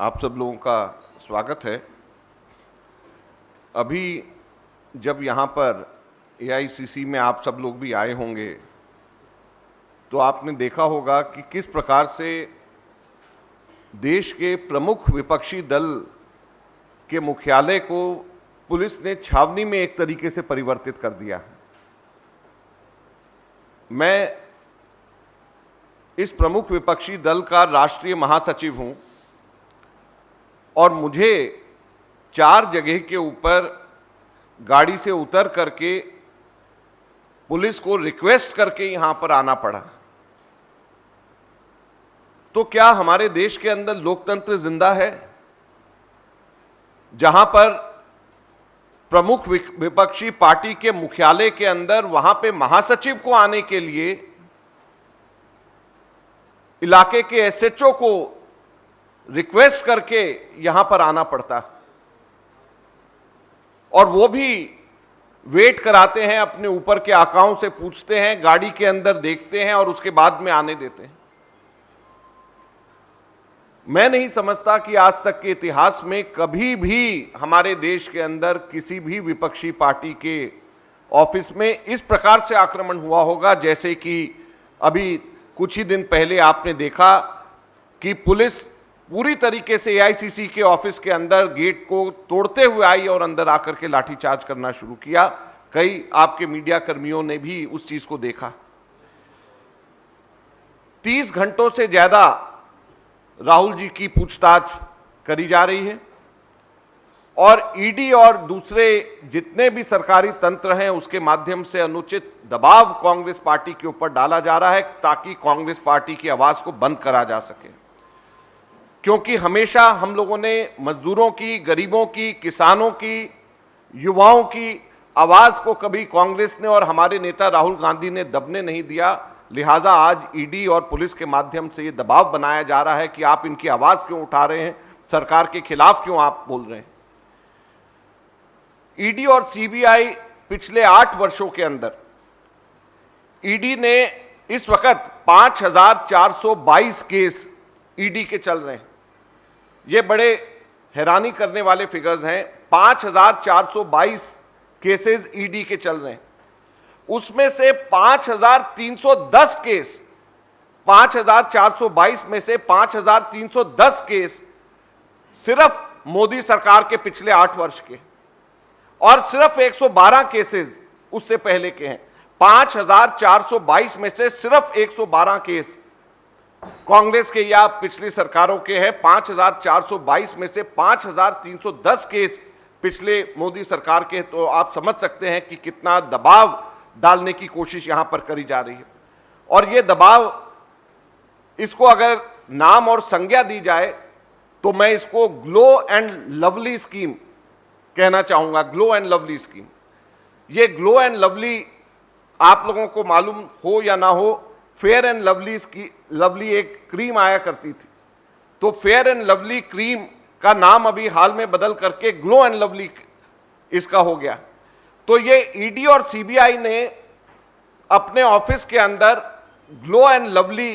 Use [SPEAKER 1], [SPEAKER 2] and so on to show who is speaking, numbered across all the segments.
[SPEAKER 1] आप सब लोगों का स्वागत है। अभी जब यहाँ पर एआईसीसी में आप सब लोग भी आए होंगे तो आपने देखा होगा कि किस प्रकार से देश के प्रमुख विपक्षी दल के मुख्यालय को पुलिस ने छावनी में एक तरीके से परिवर्तित कर दिया। मैं इस प्रमुख विपक्षी दल का राष्ट्रीय महासचिव हूं और मुझे 4 जगह के ऊपर गाड़ी से उतर करके पुलिस को रिक्वेस्ट करके यहां पर आना पड़ा। तो क्या हमारे देश के अंदर लोकतंत्र जिंदा है, जहां पर प्रमुख विपक्षी पार्टी के मुख्यालय के अंदर वहां पे महासचिव को आने के लिए इलाके के एसएचओ को रिक्वेस्ट करके यहां पर आना पड़ता और वो भी वेट कराते हैं, अपने ऊपर के आकाओं से पूछते हैं, गाड़ी के अंदर देखते हैं और उसके बाद में आने देते हैं। मैं नहीं समझता कि आज तक के इतिहास में कभी भी हमारे देश के अंदर किसी भी विपक्षी पार्टी के ऑफिस में इस प्रकार से आक्रमण हुआ होगा, जैसे कि अभी कुछ ही दिन पहले आपने देखा कि पुलिस पूरी तरीके से एआईसीसी के ऑफिस के अंदर गेट को तोड़ते हुए आई और अंदर आकर के लाठीचार्ज करना शुरू किया। कई आपके मीडिया कर्मियों ने भी उस चीज को देखा। 30 घंटों से ज्यादा राहुल जी की पूछताछ करी जा रही है और ईडी और दूसरे जितने भी सरकारी तंत्र हैं उसके माध्यम से अनुचित दबाव कांग्रेस पार्टी के ऊपर डाला जा रहा है ताकि कांग्रेस पार्टी की आवाज को बंद करा जा सके। क्योंकि हमेशा हम लोगों ने मजदूरों की, गरीबों की, किसानों की, युवाओं की आवाज को कभी कांग्रेस ने और हमारे नेता राहुल गांधी ने दबने नहीं दिया। लिहाजा आज ईडी और पुलिस के माध्यम से ये दबाव बनाया जा रहा है कि आप इनकी आवाज क्यों उठा रहे हैं, सरकार के खिलाफ क्यों आप बोल रहे हैं। ईडी और सीबीआई पिछले 8 वर्षों के अंदर ईडी ने इस वक्त 5422 केस ईडी के चल रहे हैं। ये बड़े हैरानी करने वाले फिगर्स हैं। 5422 केसेस ईडी के चल रहे हैं, उसमें से 5310 केस, 5422 में से 5310 केस सिर्फ मोदी सरकार के पिछले 8 वर्ष के और सिर्फ 112 केसेस उससे पहले के हैं। 5422 में से सिर्फ 112 केस कांग्रेस के या पिछली सरकारों के हैं। 5422 में से 5310 केस पिछले मोदी सरकार के। तो आप समझ सकते हैं कि कितना दबाव डालने की कोशिश यहां पर करी जा रही है। और ये दबाव, इसको अगर नाम और संज्ञा दी जाए तो मैं इसको ग्लो एंड लवली स्कीम कहना चाहूंगा। ग्लो एंड लवली स्कीम, ये ग्लो एंड लवली आप लोगों को मालूम हो या ना हो, फेयर एंड लवली एक क्रीम आया करती थी, तो फेयर एंड लवली क्रीम का नाम अभी हाल में बदल करके ग्लो एंड लवली इसका हो गया। तो ये ईडी और सीबीआई ने अपने ऑफिस के अंदर ग्लो एंड लवली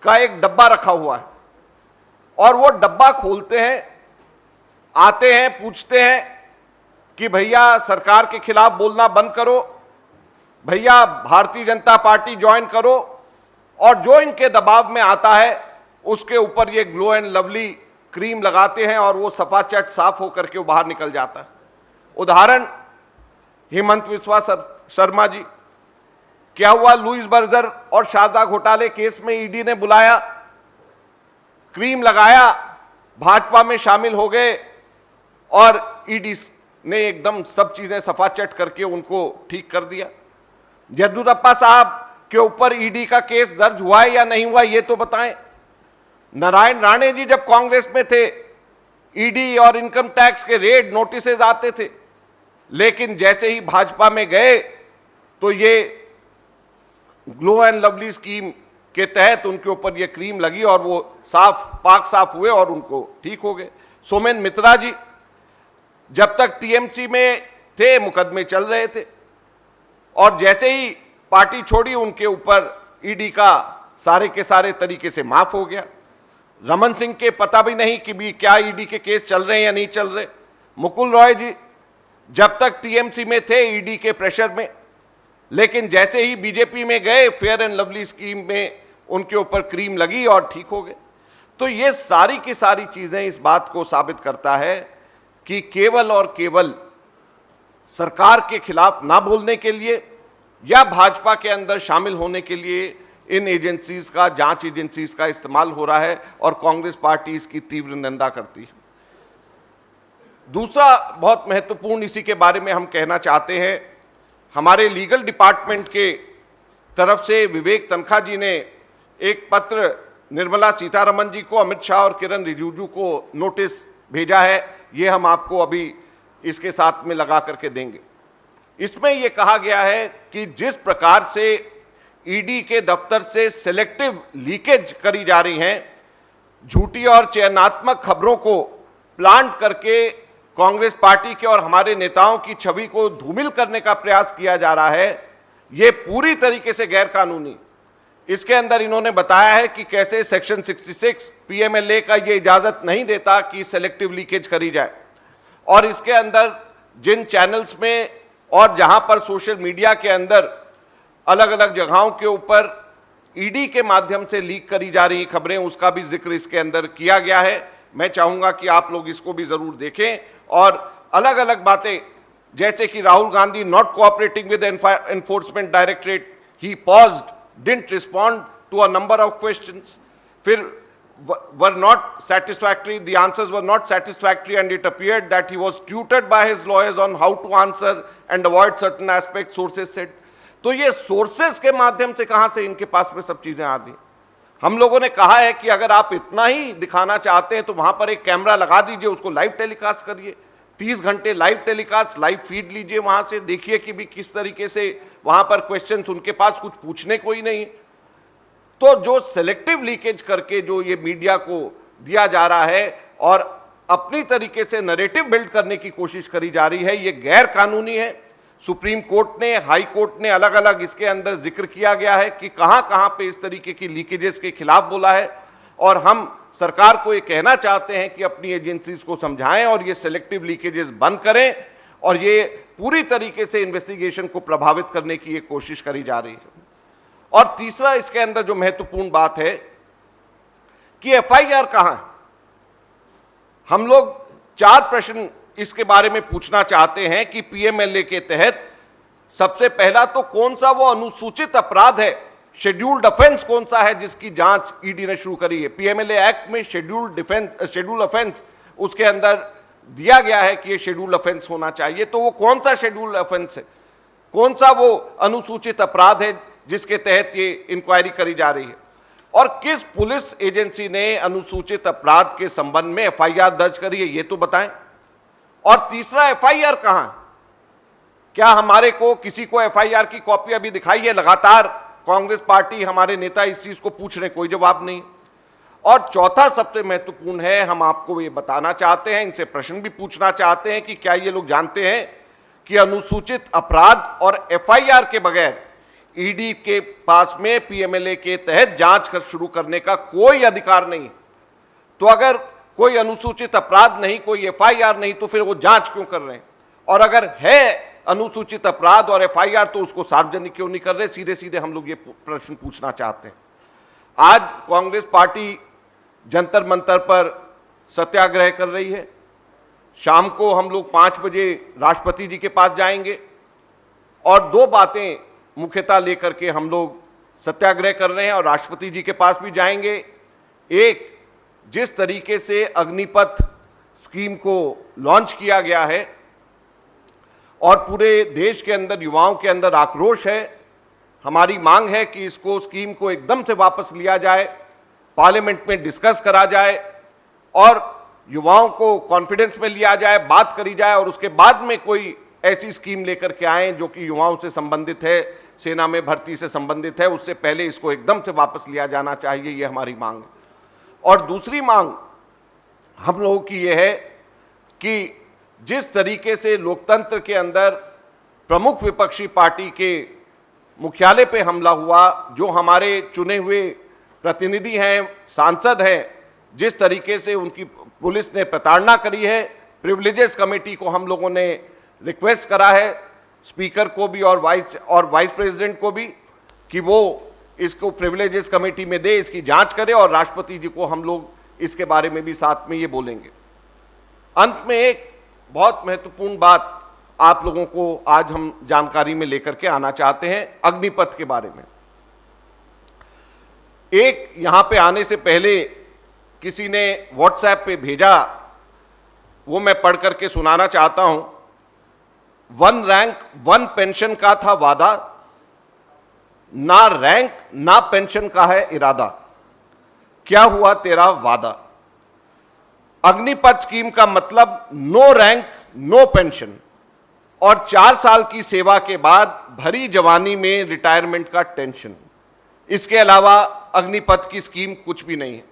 [SPEAKER 1] का एक डब्बा रखा हुआ है और वो डब्बा खोलते हैं, आते हैं, पूछते हैं कि भैया सरकार के खिलाफ बोलना बंद करो, भैया भारतीय जनता पार्टी ज्वाइन करो, और जो इनके दबाव में आता है उसके ऊपर ये ग्लो एंड लवली क्रीम लगाते हैं और वो सफाचट साफ होकर के बाहर निकल जाता है। उदाहरण हेमंत बिस्वा शर्मा जी, क्या हुआ? लुइस बर्जर और शारदा घोटाले केस में ईडी ने बुलाया, क्रीम लगाया, भाजपा में शामिल हो गए और ईडी ने एकदम सब चीजें सफाचट करके उनको ठीक कर दिया। येदियुरप्पा साहब के ऊपर ईडी का केस दर्ज हुआ है या नहीं हुआ, ये तो बताएं। नारायण राणे जी जब कांग्रेस में थे, ईडी और इनकम टैक्स के रेड नोटिसेस आते थे, लेकिन जैसे ही भाजपा में गए तो ये ग्लो एंड लवली स्कीम के तहत उनके ऊपर ये क्रीम लगी और वो पाक साफ हुए और उनको ठीक हो गए। सोमेन मित्रा जी जब तक टीएमसी में थे, मुकदमे चल रहे थे और जैसे ही पार्टी छोड़ी उनके ऊपर ईडी का सारे के सारे तरीके से माफ हो गया। रमन सिंह के पता भी नहीं कि भी क्या ईडी के केस चल रहे हैं या नहीं चल रहे। मुकुल रॉय जी जब तक टीएमसी में थे ईडी के प्रेशर में, लेकिन जैसे ही बीजेपी में गए फेयर एंड लवली स्कीम में उनके ऊपर क्रीम लगी और ठीक हो गए। तो ये सारी की सारी चीजें इस बात को साबित करता है कि केवल और केवल सरकार के खिलाफ ना बोलने के लिए या भाजपा के अंदर शामिल होने के लिए इन एजेंसीज का, जांच एजेंसीज का इस्तेमाल हो रहा है और कांग्रेस पार्टी इसकी तीव्र निंदा करती है। दूसरा बहुत महत्वपूर्ण इसी के बारे में हम कहना चाहते हैं, हमारे लीगल डिपार्टमेंट के तरफ से विवेक तनखा जी ने एक पत्र निर्मला सीतारमण जी को, अमित शाह और किरण रिजिजू को नोटिस भेजा है। ये हम आपको अभी इसके साथ में लगा करके देंगे। इसमें यह कहा गया है कि जिस प्रकार से ईडी के दफ्तर से सिलेक्टिव लीकेज करी जा रही हैं, झूठी और चयनात्मक खबरों को प्लांट करके कांग्रेस पार्टी के और हमारे नेताओं की छवि को धूमिल करने का प्रयास किया जा रहा है, यह पूरी तरीके से गैर कानूनी। इसके अंदर इन्होंने बताया है कि कैसे सेक्शन 66 पीएमएलए का यह इजाजत नहीं देता कि सिलेक्टिव लीकेज करी जाए, और इसके अंदर जिन चैनल्स में और जहां पर सोशल मीडिया के अंदर अलग अलग जगहों के ऊपर ईडी के माध्यम से लीक करी जा रही खबरें, उसका भी जिक्र इसके अंदर किया गया है। मैं चाहूंगा कि आप लोग इसको भी जरूर देखें। और अलग अलग बातें जैसे कि Rahul Gandhi not cooperating with enforcement directorate, he paused, didn't respond to a number of questions, फिर were not satisfactory, the answers were not satisfactory, and it appeared that he was tutored by his lawyers on how to answer and avoid certain aspects, sources said। तो ये sources के माध्यम से कहां से इनके पास में सब चीजें आ गई। हम लोगों ने कहा है कि अगर आप इतना ही दिखाना चाहते हैं तो वहां पर एक कैमरा लगा दीजिए, उसको लाइव टेलीकास्ट करिए, 30 घंटे लाइव टेलीकास्ट, लाइव फीड लीजिए, वहां से देखिए कि भी किस तरीके से वहां पर क्वेश्चंस, उनके पास कुछ पूछने को ही नहीं। तो जो सिलेक्टिव लीकेज करके जो ये मीडिया को दिया जा रहा है और अपनी तरीके से नैरेटिव बिल्ड करने की कोशिश करी जा रही है, ये गैर कानूनी है। सुप्रीम कोर्ट ने, हाई कोर्ट ने अलग अलग इसके अंदर जिक्र किया गया है कि कहां कहां पे इस तरीके की लीकेजेस के खिलाफ बोला है, और हम सरकार को ये कहना चाहते हैं कि अपनी एजेंसीज को समझाएं और ये सिलेक्टिव लीकेजेस बंद करें, और ये पूरी तरीके से इन्वेस्टिगेशन को प्रभावित करने की एक कोशिश करी जा रही है। और तीसरा इसके अंदर जो महत्वपूर्ण बात है कि एफआईआर कहां है। हम लोग 4 प्रश्न इसके बारे में पूछना चाहते हैं कि पीएमएलए के तहत सबसे पहला तो कौन सा वो अनुसूचित अपराध है, शेड्यूल्ड ऑफेंस कौन सा है जिसकी जांच ईडी ने शुरू करी है। पीएमएलए एक्ट में शेड्यूल्ड ऑफेंस उसके अंदर दिया गया है कि ये शेड्यूल्ड ऑफेंस होना चाहिए। तो वो कौन सा शेड्यूल्ड ऑफेंस है, कौन सा वो अनुसूचित अपराध है जिसके तहत ये इंक्वायरी करी जा रही है, और किस पुलिस एजेंसी ने अनुसूचित अपराध के संबंध में एफआईआर दर्ज करी है, ये तो बताएं। और तीसरा, एफआईआर कहां है, क्या हमारे को किसी को एफआईआर की कॉपी अभी दिखाई है। लगातार कांग्रेस पार्टी, हमारे नेता इस चीज को पूछ रहे, कोई जवाब नहीं। और चौथा सबसे महत्वपूर्ण है, हम आपको ये बताना चाहते हैं, इनसे प्रश्न भी पूछना चाहते हैं कि क्या ये लोग जानते हैं कि अनुसूचित अपराध और एफआईआर के बगैर ईडी के पास में पीएमएलए के तहत जांच शुरू करने का कोई अधिकार नहीं। तो अगर कोई अनुसूचित अपराध नहीं, कोई एफआईआर नहीं, तो फिर वो जांच क्यों कर रहे हैं, और अगर है अनुसूचित अपराध और एफआईआर तो उसको सार्वजनिक क्यों नहीं कर रहे। सीधे सीधे हम लोग ये प्रश्न पूछना चाहते हैं। आज कांग्रेस पार्टी जंतर मंतर पर सत्याग्रह कर रही है। शाम को हम लोग 5 बजे राष्ट्रपति जी के पास जाएंगे और 2 बातें मुख्यतः लेकर के हम लोग सत्याग्रह कर रहे हैं और राष्ट्रपति जी के पास भी जाएंगे। एक, जिस तरीके से अग्निपथ स्कीम को लॉन्च किया गया है और पूरे देश के अंदर युवाओं के अंदर आक्रोश है, हमारी मांग है कि इसको, स्कीम को एकदम से वापस लिया जाए, पार्लियामेंट में डिस्कस करा जाए और युवाओं को कॉन्फिडेंस में लिया जाए, बात करी जाए, और उसके बाद में कोई ऐसी स्कीम लेकर के आए जो कि युवाओं से संबंधित है, सेना में भर्ती से संबंधित है। उससे पहले इसको एकदम से वापस लिया जाना चाहिए, ये हमारी मांग है। और दूसरी मांग हम लोगों की यह है कि जिस तरीके से लोकतंत्र के अंदर प्रमुख विपक्षी पार्टी के मुख्यालय पे हमला हुआ, जो हमारे चुने हुए प्रतिनिधि हैं, सांसद हैं, जिस तरीके से उनकी पुलिस ने प्रताड़ना करी है, प्रिविलेजेस कमेटी को हम लोगों ने रिक्वेस्ट करा है, स्पीकर को भी और वाइस प्रेसिडेंट को भी, कि वो इसको प्रिविलेजेस कमेटी में दे, इसकी जांच करे, और राष्ट्रपति जी को हम लोग इसके बारे में भी साथ में ये बोलेंगे। अंत में एक बहुत महत्वपूर्ण बात आप लोगों को आज हम जानकारी में लेकर के आना चाहते हैं, अग्निपथ के बारे में। एक यहां पे आने से पहले किसी ने व्हाट्सएप पे भेजा, वो मैं पढ़ करके सुनाना चाहता हूं। 1 रैंक 1 पेंशन का था वादा, ना रैंक ना पेंशन का है इरादा, क्या हुआ तेरा वादा। अग्निपथ स्कीम का मतलब नो रैंक नो पेंशन, और 4 साल की सेवा के बाद भरी जवानी में रिटायरमेंट का टेंशन। इसके अलावा अग्निपथ की स्कीम कुछ भी नहीं है।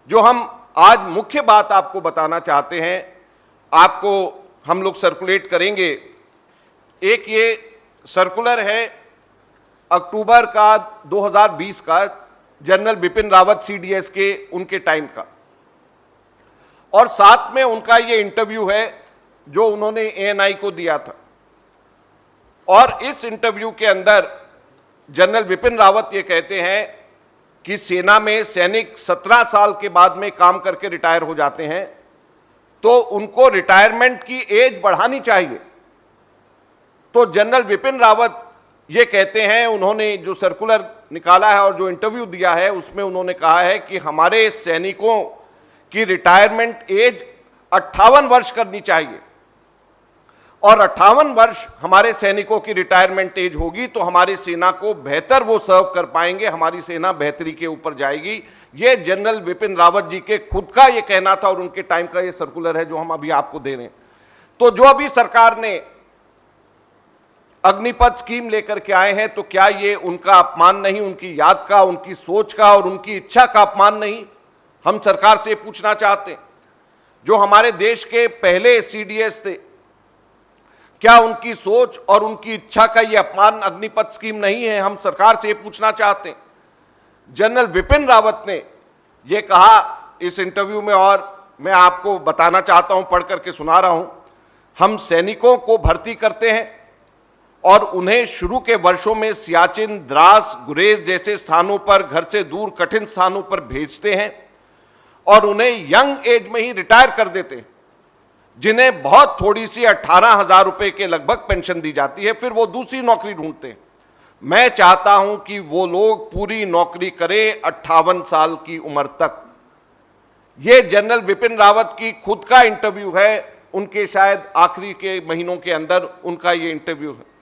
[SPEAKER 1] जो हम आज मुख्य बात आपको बताना चाहते हैं, आपको हम लोग सर्कुलेट करेंगे। एक ये सर्कुलर है अक्टूबर का 2020 का, जनरल बिपिन रावत सीडीएस के उनके टाइम का, और साथ में उनका ये इंटरव्यू है जो उन्होंने एएनआई को दिया था। और इस इंटरव्यू के अंदर जनरल बिपिन रावत ये कहते हैं कि सेना में सैनिक 17 साल के बाद में काम करके रिटायर हो जाते हैं, तो उनको रिटायरमेंट की एज बढ़ानी चाहिए। तो जनरल बिपिन रावत ये कहते हैं, उन्होंने जो सर्कुलर निकाला है और जो इंटरव्यू दिया है उसमें उन्होंने कहा है कि हमारे सैनिकों की रिटायरमेंट एज 58 वर्ष करनी चाहिए, और 58 वर्ष हमारे सैनिकों की रिटायरमेंट एज होगी तो हमारी सेना को बेहतर वो सर्व कर पाएंगे, हमारी सेना बेहतरी के ऊपर जाएगी। ये जनरल बिपिन रावत जी के खुद का ये कहना था, और उनके टाइम का ये सर्कुलर है जो हम अभी आपको दे रहे हैं। तो जो अभी सरकार ने अग्निपथ स्कीम लेकर के आए हैं, तो क्या ये उनका अपमान नहीं, उनकी याद का, उनकी सोच का और उनकी इच्छा का अपमान नहीं? हम सरकार से पूछना चाहते हैं, जो हमारे देश के पहले सीडीएस थे, क्या उनकी सोच और उनकी इच्छा का ये अपमान अग्निपथ स्कीम नहीं है? हम सरकार से पूछना चाहते हैं। जनरल बिपिन रावत ने ये कहा इस इंटरव्यू में, और मैं आपको बताना चाहता हूं, पढ़ करके सुना रहा हूं। हम सैनिकों को भर्ती करते हैं और उन्हें शुरू के वर्षों में सियाचिन, द्रास, गुरेज जैसे स्थानों पर, घर से दूर कठिन स्थानों पर भेजते हैं और उन्हें यंग एज में ही रिटायर कर देते हैं, जिन्हें बहुत थोड़ी सी 18,000 रुपए के लगभग पेंशन दी जाती है। फिर वो दूसरी नौकरी ढूंढते हैं। मैं चाहता हूं कि वो लोग पूरी नौकरी करें 58 साल की उम्र तक। ये जनरल बिपिन रावत की खुद का इंटरव्यू है, उनके शायद आखिरी के महीनों के अंदर उनका ये इंटरव्यू है।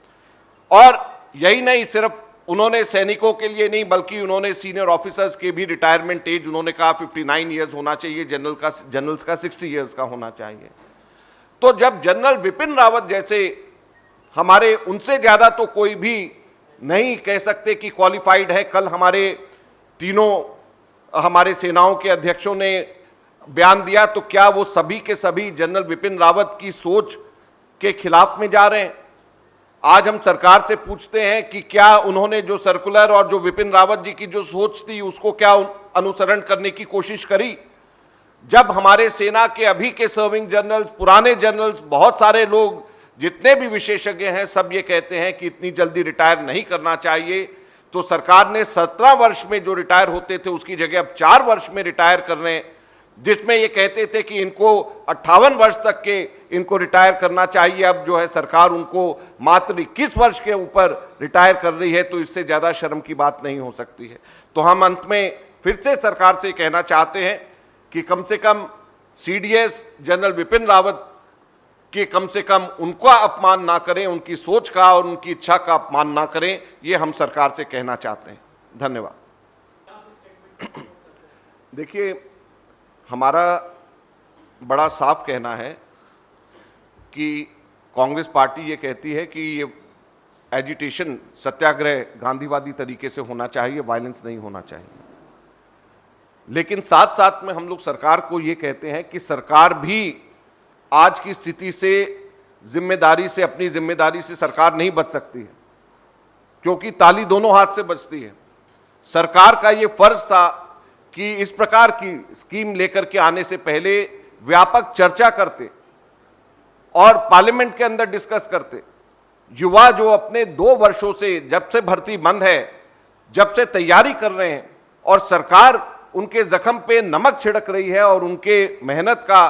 [SPEAKER 1] और यही नहीं, सिर्फ उन्होंने सैनिकों के लिए नहीं, बल्कि उन्होंने सीनियर ऑफिसर्स के भी रिटायरमेंट एज उन्होंने कहा 59 ईयर्स होना चाहिए, जनरल्स का 60 ईयर्स का होना चाहिए। तो जब जनरल बिपिन रावत जैसे हमारे, उनसे ज्यादा तो कोई भी नहीं कह सकते कि क्वालिफाइड है। कल हमारे तीनों हमारे सेनाओं के अध्यक्षों ने बयान दिया, तो क्या वो सभी के सभी जनरल बिपिन रावत की सोच के खिलाफ में जा रहे हैं? आज हम सरकार से पूछते हैं कि क्या उन्होंने जो सर्कुलर और जो बिपिन रावत जी की जो सोच थी उसको क्या अनुसरण करने की कोशिश करी? जब हमारे सेना के अभी के सर्विंग जनरल्स, पुराने जनरल्स, बहुत सारे लोग, जितने भी विशेषज्ञ हैं, सब ये कहते हैं कि इतनी जल्दी रिटायर नहीं करना चाहिए, तो सरकार ने 17 वर्ष में जो रिटायर होते थे उसकी जगह अब 4 वर्ष में रिटायर कर रहे हैं, जिसमें ये कहते थे कि इनको 58 वर्ष तक के इनको रिटायर करना चाहिए। अब जो है सरकार उनको मात्र 21 वर्ष के ऊपर रिटायर कर रही है, तो इससे ज़्यादा शर्म की बात नहीं हो सकती है। तो हम अंत में फिर से सरकार से कहना चाहते हैं कि कम से कम सीडीएस जनरल बिपिन रावत के कम से कम उनका अपमान ना करें, उनकी सोच का और उनकी इच्छा का अपमान ना करें, ये हम सरकार से कहना चाहते हैं। धन्यवाद। देखिए, हमारा बड़ा साफ कहना है कि कांग्रेस पार्टी ये कहती है कि ये एजिटेशन, सत्याग्रह गांधीवादी तरीके से होना चाहिए, वायलेंस नहीं होना चाहिए। लेकिन साथ साथ में हम लोग सरकार को ये कहते हैं कि सरकार भी आज की स्थिति से जिम्मेदारी से, अपनी जिम्मेदारी से सरकार नहीं बच सकती है, क्योंकि ताली दोनों हाथ से बजती है। सरकार का ये फर्ज था कि इस प्रकार की स्कीम लेकर के आने से पहले व्यापक चर्चा करते और पार्लियामेंट के अंदर डिस्कस करते। युवा जो अपने 2 वर्षों से, जब से भर्ती बंद है, जब से तैयारी कर रहे हैं और सरकार उनके जख्म पे नमक छिड़क रही है और उनके मेहनत का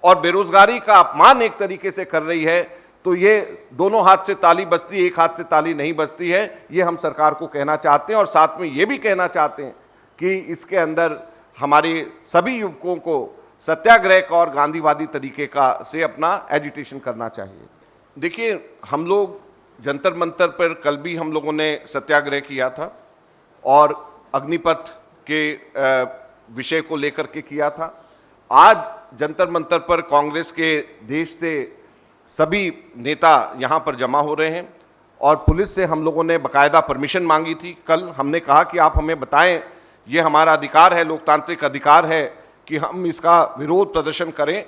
[SPEAKER 1] और बेरोजगारी का अपमान एक तरीके से कर रही है, तो ये दोनों हाथ से ताली बजती, एक हाथ से ताली नहीं बजती है। ये हम सरकार को कहना चाहते हैं और साथ में ये भी कहना चाहते हैं कि इसके अंदर हमारे सभी युवकों को सत्याग्रह का और गांधीवादी तरीके का से अपना एजिटेशन करना चाहिए। देखिए, हम लोग जंतर मंतर पर कल भी हम लोगों ने सत्याग्रह किया था और अग्निपथ के विषय को लेकर के किया था। आज जंतर मंतर पर कांग्रेस के देश से सभी नेता यहाँ पर जमा हो रहे हैं और पुलिस से हम लोगों ने बाकायदा परमिशन मांगी थी। कल हमने कहा कि आप हमें बताएं, ये हमारा अधिकार है, लोकतांत्रिक अधिकार है कि हम इसका विरोध प्रदर्शन करें।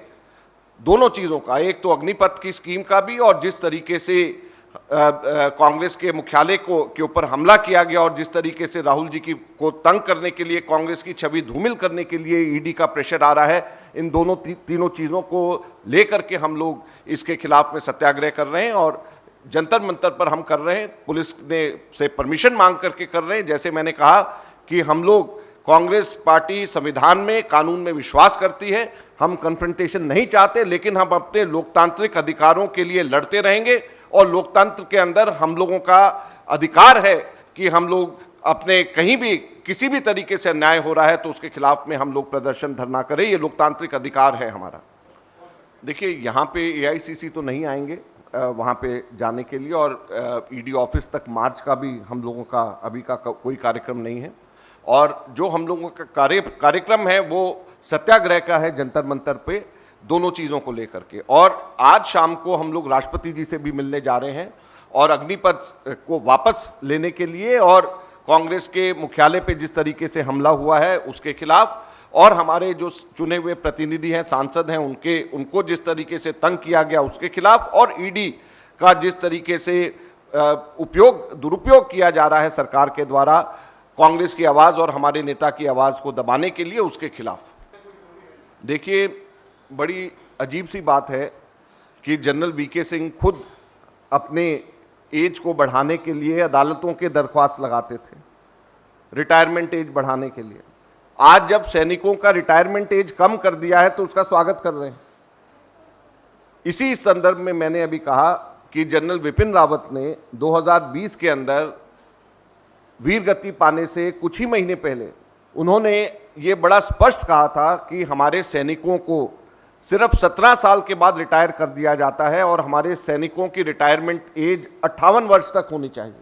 [SPEAKER 1] दोनों चीज़ों का, एक तो अग्निपथ की स्कीम का भी, और जिस तरीके से कांग्रेस के मुख्यालय के ऊपर हमला किया गया और जिस तरीके से राहुल जी की को तंग करने के लिए, कांग्रेस की छवि धूमिल करने के लिए ईडी का प्रेशर आ रहा है, इन दोनों तीनों चीज़ों को लेकर के हम लोग इसके खिलाफ में सत्याग्रह कर रहे हैं और जंतर मंतर पर हम कर रहे हैं। पुलिस ने से परमिशन मांग करके कर रहे हैं। जैसे मैंने कहा कि हम लोग, कांग्रेस पार्टी संविधान में, कानून में विश्वास करती है। हम कन्फ्रंटेशन नहीं चाहते, लेकिन हम अपने लोकतांत्रिक अधिकारों के लिए लड़ते रहेंगे और लोकतंत्र के अंदर हम लोगों का अधिकार है कि हम लोग अपने कहीं भी किसी भी तरीके से अन्याय हो रहा है तो उसके खिलाफ में हम लोग प्रदर्शन धरना करें। ये लोकतांत्रिक अधिकार है हमारा। देखिए, यहाँ पे एआईसीसी तो नहीं आएंगे वहाँ पे जाने के लिए और ईडी ऑफिस तक मार्च का भी हम लोगों का अभी का कोई कार्यक्रम नहीं है और जो हम लोगों का कार्यक्रम है वो सत्याग्रह का है जंतर मंतर पे, दोनों चीज़ों को लेकर के। और आज शाम को हम लोग राष्ट्रपति जी से भी मिलने जा रहे हैं और अग्निपथ को वापस लेने के लिए और कांग्रेस के मुख्यालय पे जिस तरीके से हमला हुआ है उसके खिलाफ, और हमारे जो चुने हुए प्रतिनिधि हैं, सांसद हैं, उनको जिस तरीके से तंग किया गया उसके खिलाफ, और ईडी का जिस तरीके से दुरुपयोग किया जा रहा है सरकार के द्वारा कांग्रेस की आवाज़ और हमारे नेता की आवाज़ को दबाने के लिए, उसके खिलाफ। देखिए, बड़ी अजीब सी बात है कि जनरल वीके सिंह खुद अपने एज को बढ़ाने के लिए अदालतों के दरख्वास्त लगाते थे, रिटायरमेंट एज बढ़ाने के लिए। आज जब सैनिकों का रिटायरमेंट एज कम कर दिया है तो उसका स्वागत कर रहे हैं। इसी संदर्भ में मैंने अभी कहा कि जनरल विपिन रावत ने 2020 के अंदर वीर गति पाने से कुछ ही महीने पहले उन्होंने ये बड़ा स्पष्ट कहा था कि हमारे सैनिकों को सिर्फ 17 साल के बाद रिटायर कर दिया जाता है और हमारे सैनिकों की रिटायरमेंट एज 58 वर्ष तक होनी चाहिए।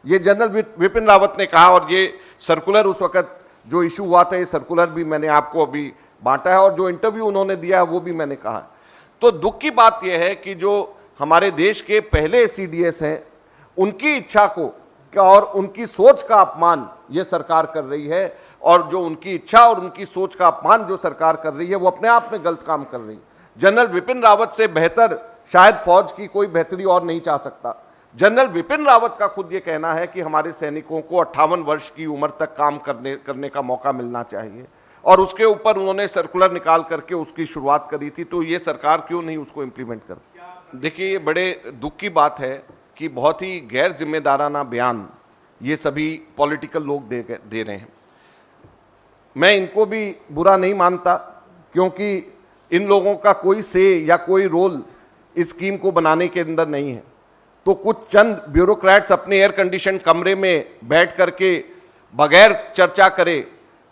[SPEAKER 1] ये जनरल विपिन रावत ने कहा और ये सर्कुलर उस वक्त जो इशू हुआ था, ये सर्कुलर भी मैंने आपको अभी बांटा है और जो इंटरव्यू उन्होंने दिया है वो भी मैंने कहा। तो दुख की बात यह है कि जो हमारे देश के पहले सीडीएस हैं, उनकी इच्छा को और उनकी सोच का अपमान ये सरकार कर रही है और जो उनकी इच्छा और उनकी सोच का अपमान जो सरकार कर रही है वो अपने आप में गलत काम कर रही है। जनरल विपिन रावत से बेहतर शायद फौज की कोई बेहतरी और नहीं चाह सकता। जनरल विपिन रावत का खुद ये कहना है कि हमारे सैनिकों को 58 वर्ष की उम्र तक काम करने का मौका मिलना चाहिए और उसके ऊपर उन्होंने सर्कुलर निकाल करके उसकी शुरुआत करी थी। तो ये सरकार क्यों नहीं उसको इम्प्लीमेंट करती? देखिए, ये बड़े दुख की बात है कि बहुत ही गैर जिम्मेदाराना बयान ये सभी पॉलिटिकल लोग दे रहे हैं। मैं इनको भी बुरा नहीं मानता क्योंकि इन लोगों का कोई से या कोई रोल इस स्कीम को बनाने के अंदर नहीं है। तो कुछ चंद ब्यूरोक्रेट्स अपने एयर कंडीशन कमरे में बैठ करके बगैर चर्चा करे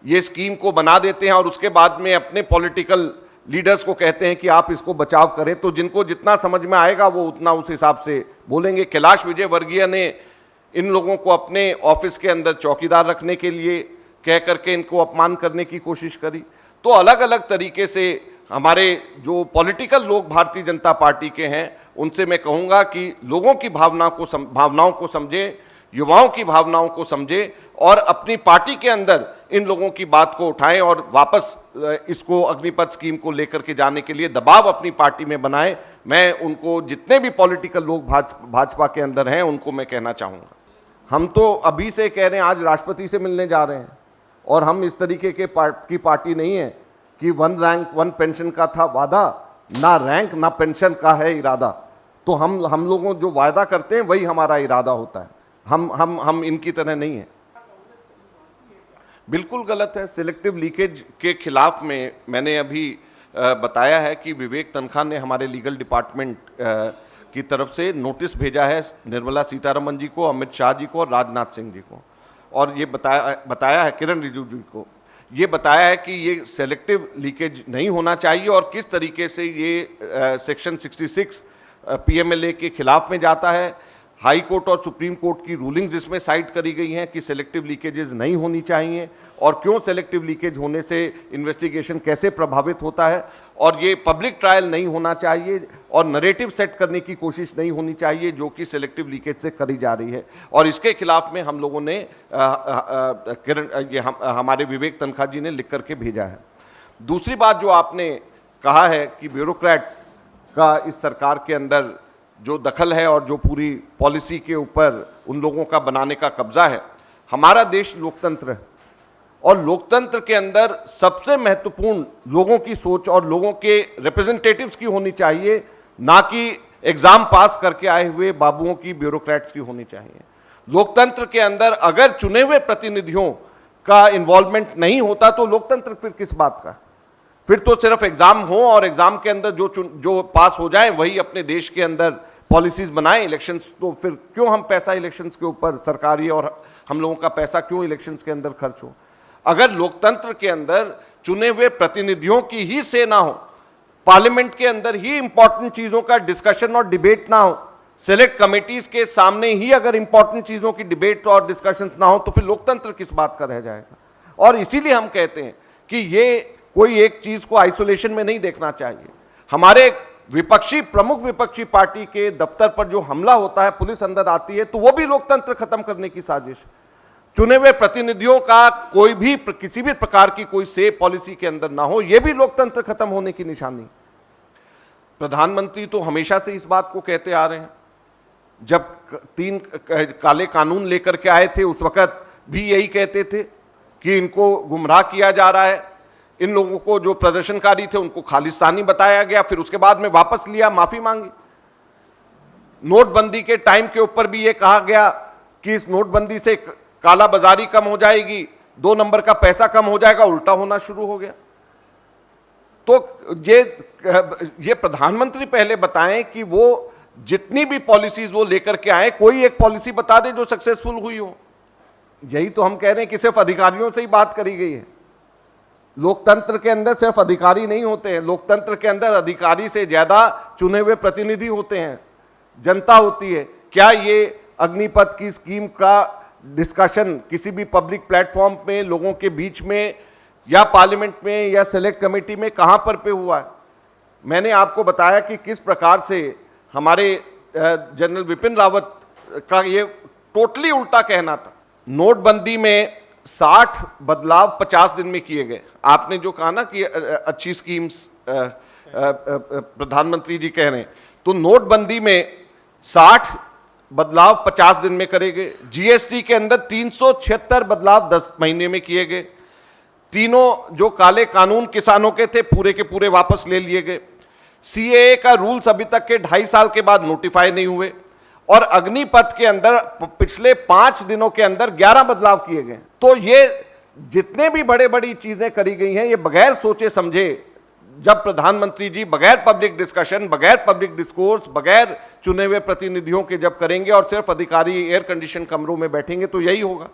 [SPEAKER 1] ये स्कीम को बना देते हैं और उसके बाद में अपने पॉलिटिकल लीडर्स को कहते हैं कि आप इसको बचाव करें। तो जिनको जितना समझ में आएगा वो उतना उस हिसाब से बोलेंगे। कैलाश विजयवर्गीय ने इन लोगों को अपने ऑफिस के अंदर चौकीदार रखने के लिए कह करके इनको अपमान करने की कोशिश करी। तो अलग अलग तरीके से हमारे जो पॉलिटिकल लोग भारतीय जनता पार्टी के हैं उनसे मैं कहूँगा कि लोगों की भावनाओं को समझे, युवाओं की भावनाओं को समझे और अपनी पार्टी के अंदर इन लोगों की बात को उठाएं और वापस इसको अग्निपथ स्कीम को लेकर के जाने के लिए दबाव अपनी पार्टी में बनाएं। मैं उनको, जितने भी पॉलिटिकल लोग भाजपा के अंदर हैं, उनको मैं कहना चाहूँगा, हम तो अभी से कह रहे हैं, आज राष्ट्रपति से मिलने जा रहे हैं और हम इस तरीके की पार्टी नहीं है कि 1 रैंक 1 पेंशन का था वादा, ना रैंक ना पेंशन का है इरादा। तो हम लोगों जो वायदा करते हैं वही हमारा इरादा होता है, हम इनकी तरह नहीं है। बिल्कुल गलत है। सिलेक्टिव लीकेज के खिलाफ में मैंने अभी बताया है कि विवेक तनखा ने हमारे लीगल डिपार्टमेंट की तरफ से नोटिस भेजा है निर्मला सीतारमण जी को, अमित शाह जी को और राजनाथ सिंह जी को, और ये बताया है किरण रिजिजू जी को, ये बताया है कि ये सेलेक्टिव लीकेज नहीं होना चाहिए और किस तरीके से ये सेक्शन 66 पीएमएलए के खिलाफ में जाता है। हाई कोर्ट और सुप्रीम कोर्ट की रूलिंग्स इसमें साइट करी गई हैं कि सेलेक्टिव लीकेजेस नहीं होनी चाहिए और क्यों सेलेक्टिव लीकेज होने से इन्वेस्टिगेशन कैसे प्रभावित होता है, और ये पब्लिक ट्रायल नहीं होना चाहिए और नरेटिव सेट करने की कोशिश नहीं होनी चाहिए जो कि सेलेक्टिव लीकेज से करी जा रही है। और इसके खिलाफ में हम लोगों ने हमारे विवेक तनखा जी ने लिख करके भेजा है। दूसरी बात जो आपने कहा है कि ब्यूरोक्रेट्स का इस सरकार के अंदर जो दखल है और जो पूरी पॉलिसी के ऊपर उन लोगों का बनाने का कब्जा है। हमारा देश लोकतंत्र है और लोकतंत्र के अंदर सबसे महत्वपूर्ण लोगों की सोच और लोगों के रिप्रेजेंटेटिव्स की होनी चाहिए, ना कि एग्जाम पास करके आए हुए बाबुओं की, ब्यूरोक्रेट्स की होनी चाहिए। लोकतंत्र के अंदर अगर चुने हुए प्रतिनिधियों का इन्वॉल्वमेंट नहीं होता तो लोकतंत्र फिर किस बात का? फिर तो सिर्फ एग्जाम हो और एग्जाम के अंदर जो पास हो जाए वही अपने देश के अंदर पॉलिसीज बनाएं। इलेक्शंस तो फिर क्यों हम पैसा इलेक्शंस के ऊपर, सरकारी और हम लोगों का पैसा क्यों इलेक्शंस के अंदर खर्च हो? अगर लोकतंत्र के अंदर चुने हुए प्रतिनिधियों की ही से ना हो, पार्लियामेंट के अंदर ही इंपॉर्टेंट चीजों का डिस्कशन और डिबेट ना हो, सेलेक्ट कमेटीज के सामने ही अगर इंपॉर्टेंट चीजों की डिबेट और डिस्कशंस ना हो तो फिर लोकतंत्र किस बात का रह जाएगा? और इसीलिए हम कहते हैं कि ये कोई एक चीज को आइसोलेशन में नहीं देखना चाहिए। हमारे प्रमुख विपक्षी पार्टी के दफ्तर पर जो हमला होता है, पुलिस अंदर आती है, तो वो भी लोकतंत्र खत्म करने की साजिश। चुने हुए प्रतिनिधियों का कोई भी किसी भी प्रकार की कोई से पॉलिसी के अंदर ना हो, यह भी लोकतंत्र खत्म होने की निशानी। प्रधानमंत्री तो हमेशा से इस बात को कहते आ रहे हैं। जब 3 काले कानून लेकर के आए थे उस वक्त भी यही कहते थे कि इनको गुमराह किया जा रहा है, इन लोगों को जो प्रदर्शनकारी थे उनको खालिस्तानी बताया गया, फिर उसके बाद में वापस लिया, माफी मांगी। नोटबंदी के टाइम के ऊपर भी ये कहा गया कि इस नोटबंदी से काला बाजारी कम हो जाएगी, 2 नंबर का पैसा कम हो जाएगा, उल्टा होना शुरू हो गया। तो ये प्रधानमंत्री पहले बताएं कि वो जितनी भी पॉलिसीज वो लेकर के आए, कोई एक पॉलिसी बता दे जो सक्सेसफुल हुई हो। यही तो हम कह रहे हैं कि सिर्फ अधिकारियों से ही बात करी गई है। लोकतंत्र के अंदर सिर्फ अधिकारी नहीं होते हैं, लोकतंत्र के अंदर अधिकारी से ज्यादा चुने हुए प्रतिनिधि होते हैं, जनता होती है। क्या ये अग्निपथ की स्कीम का डिस्कशन किसी भी पब्लिक प्लेटफॉर्म में लोगों के बीच में या पार्लियामेंट में या सेलेक्ट कमेटी में कहां पर पे हुआ है? मैंने आपको बताया कि किस प्रकार से हमारे जनरल विपिन रावत का ये टोटली उल्टा कहना था। नोटबंदी में 60 बदलाव 50 दिन में किए गए। आपने जो कहा ना कि अच्छी स्कीम्स प्रधानमंत्री जी कह रहे हैं, तो नोटबंदी में 60 बदलाव 50 दिन में करे गए। जीएसटी के अंदर 376 बदलाव 10 महीने में किए गए। तीनों जो काले कानून किसानों के थे पूरे के पूरे वापस ले लिए गए। सीएए का रूल्स अभी तक के 2.5 साल के बाद नोटिफाई नहीं हुए और अग्निपथ के अंदर पिछले 5 दिनों के अंदर 11 बदलाव किए गए। तो ये जितने भी बड़ी चीजें करी गई हैं, ये बगैर सोचे समझे, जब प्रधानमंत्री जी बगैर पब्लिक डिस्कशन, बगैर पब्लिक डिस्कोर्स, बगैर चुने हुए प्रतिनिधियों के जब करेंगे और सिर्फ अधिकारी एयर कंडीशन कमरों में बैठेंगे तो यही होगा।